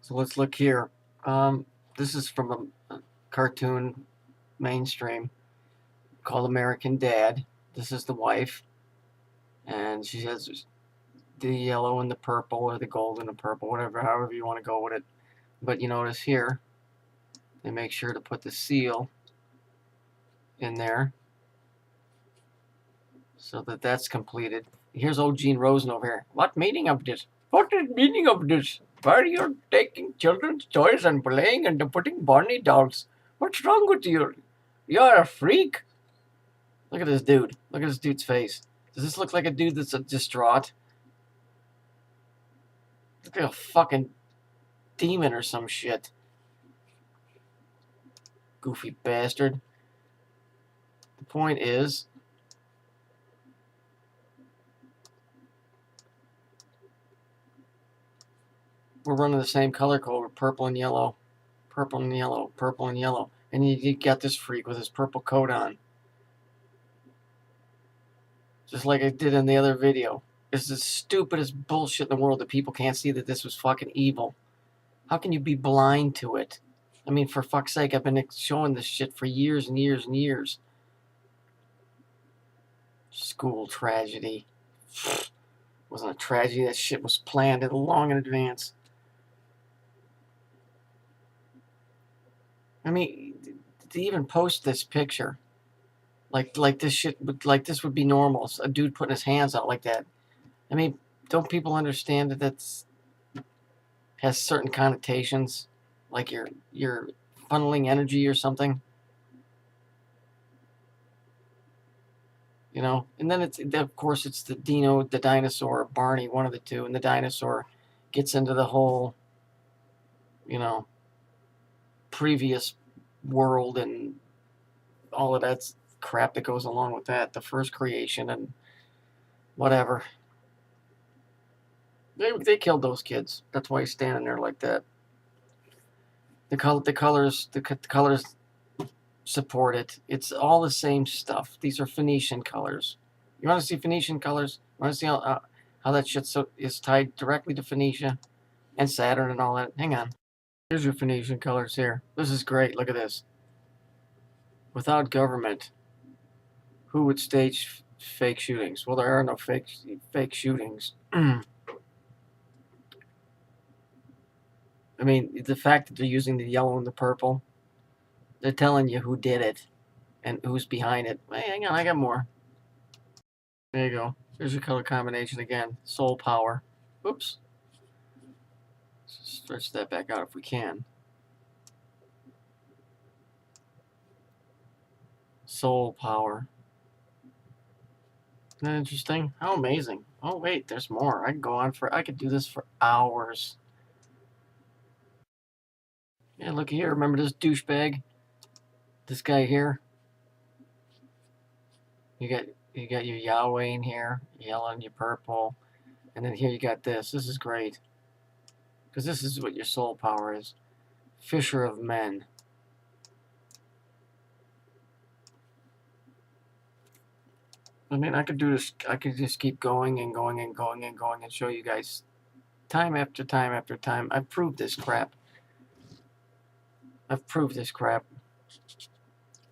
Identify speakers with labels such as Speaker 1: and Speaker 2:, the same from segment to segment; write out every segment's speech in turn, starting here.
Speaker 1: So let's look here. This is from a cartoon mainstream called American Dad. This is the wife, and she has the yellow and the purple, or the gold and the purple, whatever, however you want to go with it. But you notice here, they make sure to put the seal in there so that that's completed. Here's old Gene Rosen over here. What meaning of this? What is meaning of this? Why are you taking children's toys and playing and putting Barney dolls? What's wrong with you? You're a freak. Look at this dude. Look at this dude's face. Does this look like a dude that's distraught? Look like a fucking demon or some shit. Goofy bastard. The point is, we're running the same color code with purple and yellow. Purple and yellow. Purple and yellow. And you got this freak with his purple coat on. Just like I did in the other video. It's the stupidest bullshit in the world that people can't see that this was fucking evil. How can you be blind to it? I mean, for fuck's sake, I've been showing this shit for years and years and years. School tragedy. Wasn't a tragedy. That shit was planned long in advance. I mean, to even post this picture, like this shit, like this would be normal. A dude putting his hands out like that. I mean, don't people understand that that's has certain connotations, like you're funneling energy or something? You know, and then of course it's the Dino, the dinosaur, or Barney, one of the two, and the dinosaur gets into the whole, you know, previous world and all of that crap that goes along with that, the first creation and whatever. They killed those kids. That's why he's standing there like that. The colors support it. It's all the same stuff. These are Phoenician colors. You want to see Phoenician colors? You want to see how that shit is tied directly to Phoenicia and Saturn and all that? Hang on. Here's your Phoenician colors here. This is great. Look at this. Without government, who would stage fake shootings? Well, there are no fake shootings. I mean, the fact that they're using the yellow and the purple, they're telling you who did it and who's behind it. Hey, hang on, I got more. There you go. There's your color combination again. Soul power. Oops. Let's stretch that back out if we can. Soul power. Isn't that interesting? How amazing. Oh, wait, there's more. I could do this for hours. Yeah, look here. Remember this douchebag? This guy here? You got your Yahweh in here, yellow and your purple. And then here you got this. This is great. Because this is what your soul power is. Fisher of men. I mean, I could do this. I could just keep going and going and going and going and show you guys time after time after time. I've proved this crap. I've proved this crap.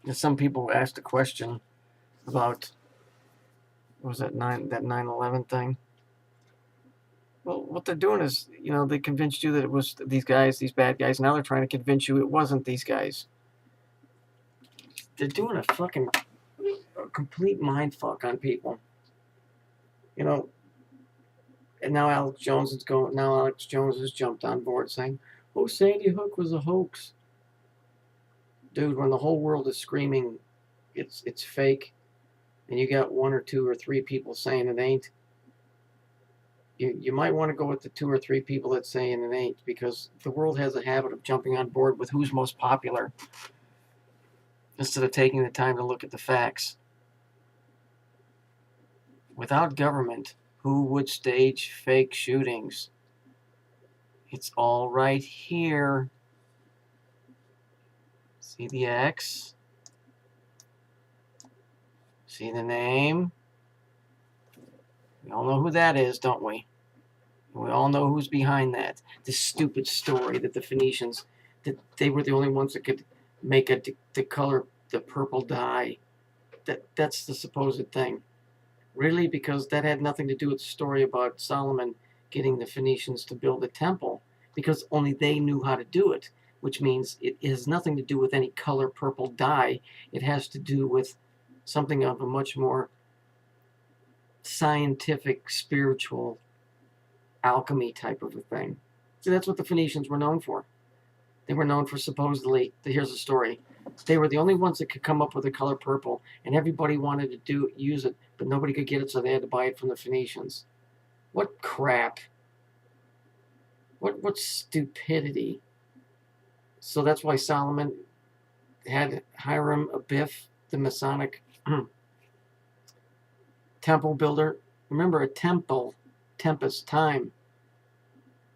Speaker 1: And some people asked a question about, what was that 9/11 thing? Well, what they're doing is, you know, they convinced you that it was these guys, these bad guys. Now they're trying to convince you it wasn't these guys. They're doing a complete mind fuck on people. You know, and now Alex Jones has jumped on board saying, "Oh, Sandy Hook was a hoax." Dude, when the whole world is screaming it's fake, and you got one or two or three people saying it ain't, you might want to go with the two or three people that's saying it ain't, because the world has a habit of jumping on board with who's most popular instead of taking the time to look at the facts. Without government, who would stage fake shootings? It's all right here. See the X? See the name? We all know who that is, don't we? We all know who's behind that. This stupid story that the Phoenicians, that they were the only ones that could make the color, the purple dye. That's the supposed thing. Really? Because that had nothing to do with the story about Solomon getting the Phoenicians to build a temple, because only they knew how to do it, which means it has nothing to do with any color purple dye. It has to do with something of a much more scientific, spiritual, alchemy type of a thing. So that's what the Phoenicians were known for. They were known for supposedly, here's the story, they were the only ones that could come up with the color purple, and everybody wanted to use it, but nobody could get it, so they had to buy it from the Phoenicians. What crap. What stupidity. So that's why Solomon had Hiram Abiff, the Masonic temple builder. Remember, a temple, tempest, time.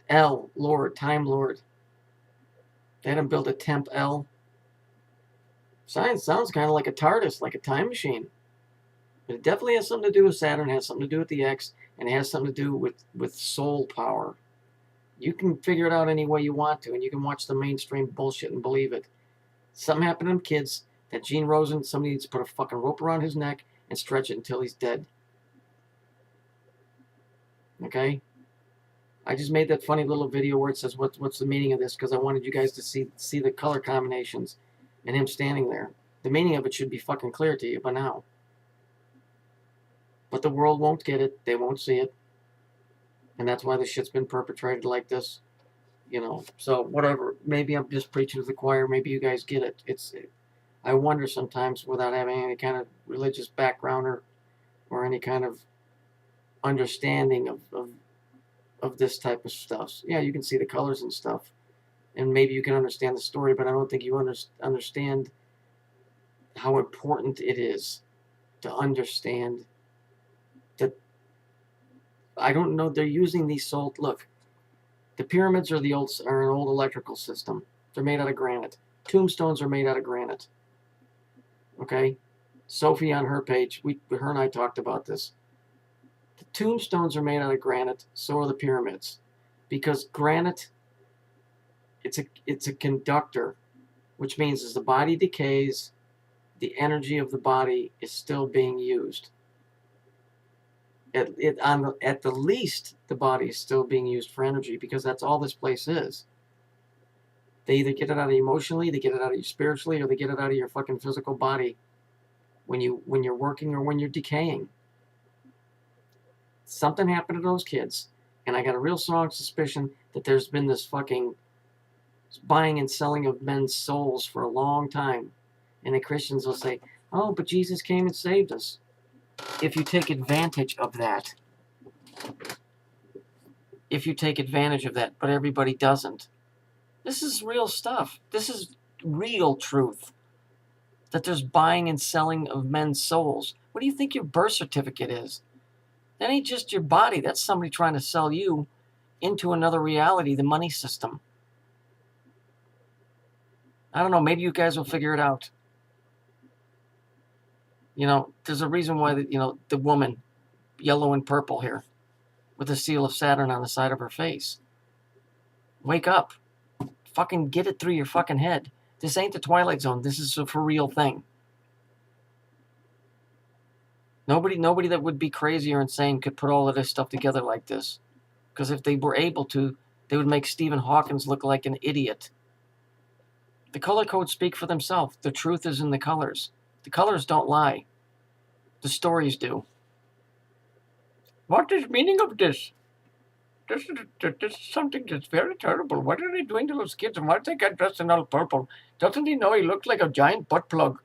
Speaker 1: El, Lord, time Lord. They had him build a temp L. Science sounds kind of like a TARDIS, like a time machine. But it definitely has something to do with Saturn, has something to do with the X, and it has something to do with soul power. You can figure it out any way you want to, and you can watch the mainstream bullshit and believe it. Something happened to them kids. That Gene Rosen, somebody needs to put a fucking rope around his neck and stretch it until he's dead. Okay? I just made that funny little video where it says what's the meaning of this, because I wanted you guys to see the color combinations and him standing there. The meaning of it should be fucking clear to you by now. But the world won't get it. They won't see it. And that's why the shit's been perpetrated like this. You know, so whatever. Maybe I'm just preaching to the choir. Maybe you guys get it. I wonder sometimes, without having any kind of religious background or any kind of understanding of this type of stuff. Yeah, you can see the colors and stuff. And maybe you can understand the story, but I don't think you understand how important it is to understand that. I don't know, they're using these salt. Look, the pyramids are an old electrical system. They're made out of granite. Tombstones are made out of granite. Okay? Sophie on her page, her and I talked about this. The tombstones are made out of granite, so are the pyramids. Because granite, it's a conductor, which means as the body decays, the energy of the body is still being used. At the least, the body is still being used for energy, because that's all this place is. They either get it out of you emotionally, they get it out of you spiritually, or they get it out of your fucking physical body when you're working or when you're decaying. Something happened to those kids, and I got a real strong suspicion that there's been this fucking buying and selling of men's souls for a long time. And the Christians will say, oh, but Jesus came and saved us. If you take advantage of that. If you take advantage of that, but everybody doesn't. This is real stuff. This is real truth. That there's buying and selling of men's souls. What do you think your birth certificate is? That ain't just your body. That's somebody trying to sell you into another reality, the money system. I don't know. Maybe you guys will figure it out. You know, there's a reason why the woman, yellow and purple here, with the seal of Saturn on the side of her face. Wake up. Fucking get it through your fucking head. This ain't the Twilight Zone. This is a for real thing. Nobody that would be crazy or insane could put all of this stuff together like this. Because if they were able to, they would make Stephen Hawkins look like an idiot. The color codes speak for themselves. The truth is in the colors. The colors don't lie. The stories do. What is the meaning of this? This is something that's very terrible. What are they doing to those kids? And why did they get dressed in all purple? Doesn't he know he looks like a giant butt plug?